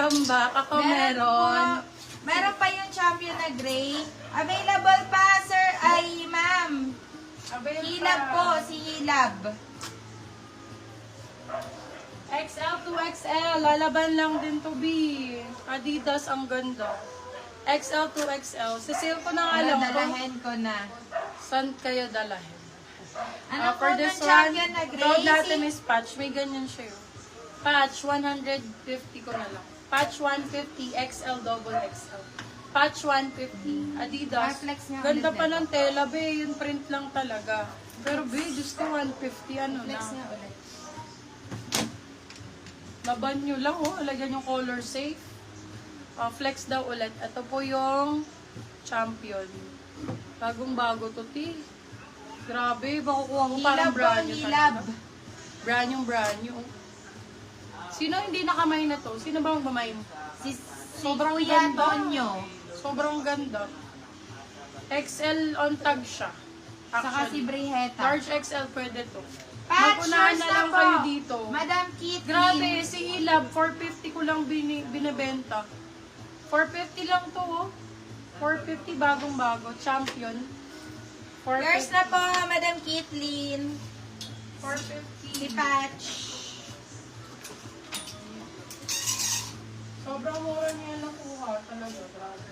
Welcome back. Ako meron. Meron pa yung champion na gray. Available pa, sir, ay ma'am. Hilab po, si Hilab. XL to XL. Lalaban lang din to, B. Adidas, ang ganda. XL to XL. Sisale ko na nga lang to. Dalahin ko na. Saan kayo dalahin? Ano For po this ng champion na one, gray? code natin is patch. May ganyan siya yun. Patch, 150 ko na lang. Patch 150, XL, double XL. Patch 150, Adidas. Flex nga Ganda ulit pa nito. ng tela, be. Yung print lang talaga. Pero, be, Diyos ko, 150, ano Flex na. nga ulit. Laban nyo lang, oh. Lagyan yung color safe. Flex daw ulit. Ito po yung champion. Bagong-bago to, ti. Grabe, makukuha mo parang Hilab po, brand new hilab. talaga. Brand new. Sino hindi nakamay na to? Sino ba ang mamay? Si Sobrang Kuya ganda. Tonyo. Sobrang ganda. XL on tag siya. Saka si Briheta. Large XL pwede to. Patch, Mag-unahan yours na na lang po. kayo dito. Madam Kitty. Grabe, si Hilab, 450 ko lang binibenta. 450 lang to, oh. 450 bagong-bago. Champion. 450. Yours na po, Madam Kitlin. 450. Si Patch. Sobrang mura niya nakuha talaga. Grabe.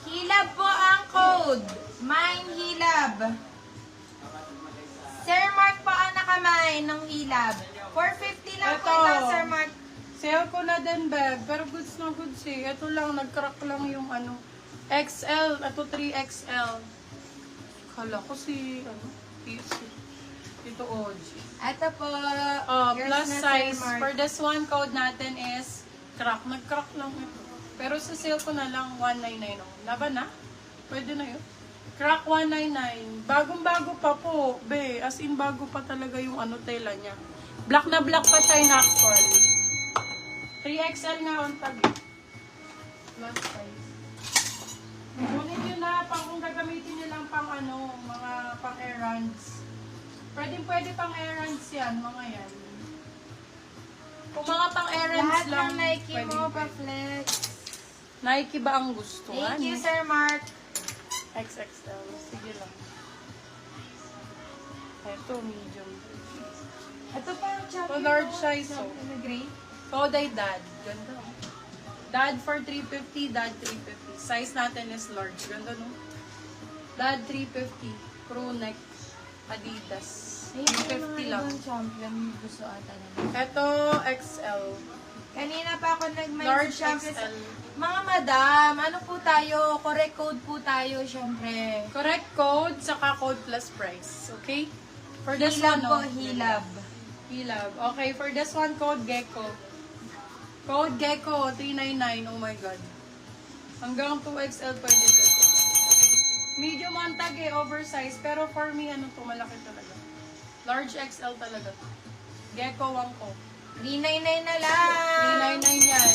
Hilab po ang code. Mine Hilab. Sir Mark po ang nakamay ng Hilab. 450 lang po Ito. ito, Sir Mark. Sale ko na din, bag. Pero goods na goods eh. Ito lang, nag-crack lang yung ano. XL. Ito 3XL. Kala ko si, ano, ito OG. Ito po. yours Plus na, Sir size. Mark. For this one, code natin is crack. Nag-crack lang ito. Pero sa sale ko na lang, 199. Oh. Laban na? Pwede na yun. Crack 199. Bagong-bago pa po. Be, as in bago pa talaga yung ano tela niya. Black na black pa China actual. 3XL nga on tag. Plus size. Kunin nyo na pang kung gagamitin nyo lang pang ano, mga pang errands. Pwede pang errands yan, mga yan. Kung mga pang errands Lahat lang, ng Nike pwede. mo, pa-flex. Nike ba ang gusto? Thank you, Ano? Sir Mark. XXL. Sige lang. Ito, medium. Ito pa ang champion. large mo, size, champion na gray. Koday Dad. Ganda. Dad for 350, Dad 350. Size natin is large. Ganda, no? Dad 350. Crew neck. Adidas. 350 lang. Ibang champion gusto ata na. Ito, XL. Kanina pa ako nag-mind Large sa champion. XL. Mga madam, ano po tayo? Correct code po tayo, syempre. Correct code, saka code plus price. Okay? For this Hilab one, po, no? hilab. Hilab. Okay, for this one, code Gecko. Code Gecko, 399. Oh my God. Hanggang 2XL pwede to. Medium on tag eh, oversize. Pero for me, ano to, malaki talaga. Large XL talaga to. Gecko 1 ko. 399 na lang. 399 yan.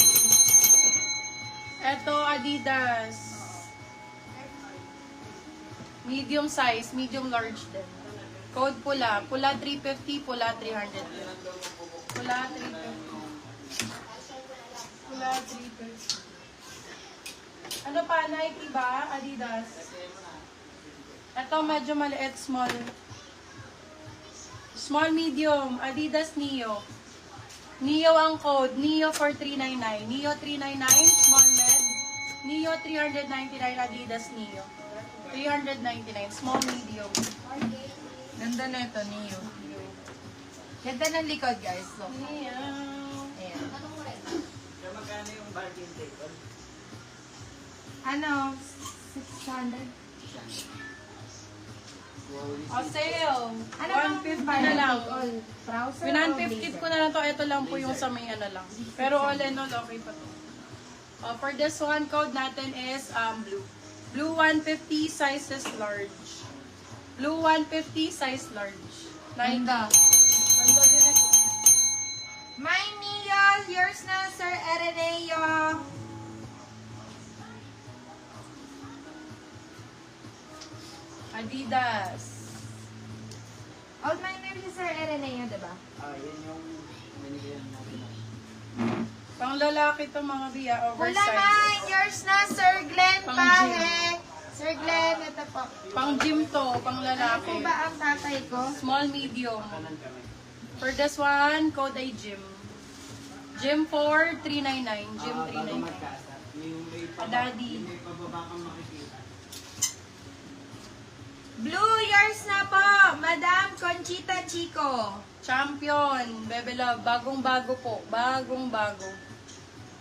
Eto, Adidas. Medium size, medium large din. Code pula. Pula 350, pula 300. Pula 350. Pula 350. Ano pa? Nike ba? Adidas. Ito medyo maliit, small. Small, medium. Adidas Neo. Neo ang code. Neo for 399. Neo 399, small med. Neo 399, Adidas Neo. 399, small, medium. Ganda na ito, Neo. Ganda ng likod, guys. So, Neo. ayan. Magkano yung bargain table? Ano? 600? O, sale. Ano bang 150 na lang. Trouser o Pinan-50 blazer? ko na lang to. Ito lang po yung sa may ano lang. Pero all in all, okay pa to. For this one, code natin is blue. Blue 150, size is large. Blue 150, size large. Ganda. Ganda din ito. My Neo, yours na, Sir Ereneo. Adidas. Old miner si Sir Ereneo, diba? Yan yung binigyan natin. Pang lalaki to mga biya, Wala oversize. mine. Yours na, Sir Glenn Pang Pahe. Sir Glenn, ito po. Pang gym to, pang Ano po lalaki. ba ang tatay ko? Small, medium. Kanan kami. For this one, code ay gym. Gym 4, 399. Gym Bago 399. magkasa. Yung may Daddy. May pababa kang makikita. Blue, yours na po. Madam Conchita Chico. Champion, Bebe Love, bagong-bago po. Bagong-bago.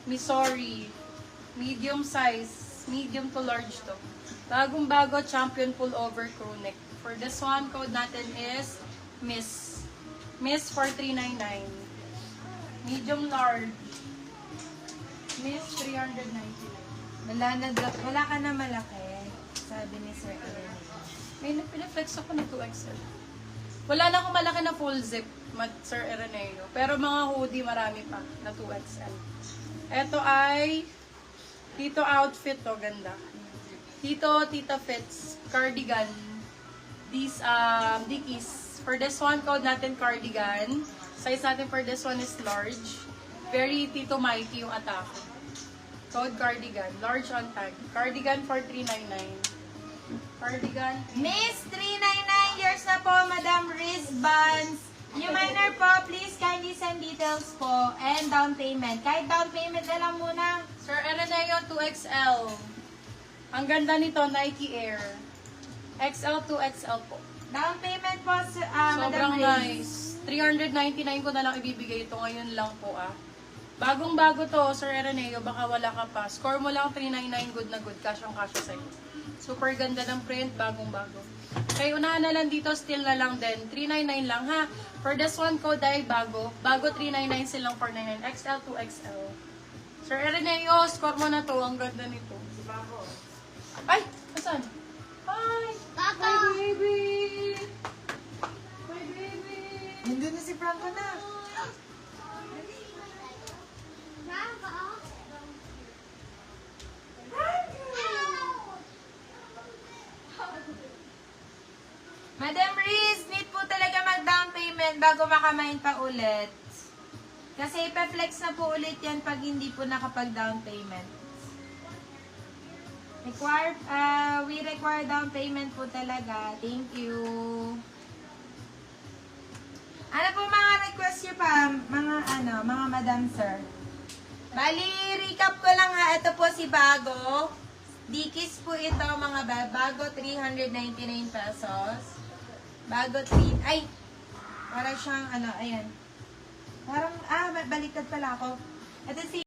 Missouri. Medium size. Medium to large to. Bagong-bago, champion pullover crew neck. For this one, code natin is Miss. Miss 4399. Medium large. Miss 399. Wala ka na malaki. Sabi ni Sir Ellen. May pinaflex ako na 2XL. Wala na akong malaki na full zip, Sir Ireneo. Pero mga hoodie, marami pa na 2XL. Ito ay Tito outfit to, ganda. Tita fits, cardigan. These, dickies. For this one, code natin cardigan. Size natin for this one is large. Very Tito Mikey yung atake. Code cardigan. Large on tag. Cardigan for 399. Cardigan. Miss 399, yours na po, Madam Riz Buns. Yung minor po, please kindly send details po and down payment. Kahit down payment na lang muna. Sir Ereneo 2XL. Ang ganda nito, Nike Air. XL to XL po. Down payment po, Sobrang Madam Riz. nice. 399 ko na lang ibibigay ito. Ngayon lang po Bagong-bago to, Sir Ereneo. Baka wala ka pa. Score mo lang 399, good na good. Cash ang cash sa'yo. Super ganda ng print, bagong-bago. Kaya unahan na lang dito, still na lang din. 399 lang ha. For this one code ay bago. Bago 399 silang 499. XL to XL. Sir Ereneo, score mo na to. Ang ganda nito. Ay! Asan? Hi! My baby! My baby! Nandun na si Franco na. Madam Riz, need po talaga mag-down payment bago makamain pa ulit. Kasi ipa-flex na po ulit yan pag hindi po nakapag-down payment. We require down payment po talaga. Thank you. Ano po mga request nyo pa, mga madam sir? Bali, recap ko lang ha. Ito po si Bago. Dickies po ito mga bago, 399 pesos. Bago 3, ay, parang siyang ayan. Parang, baliktad pala ako. Ito si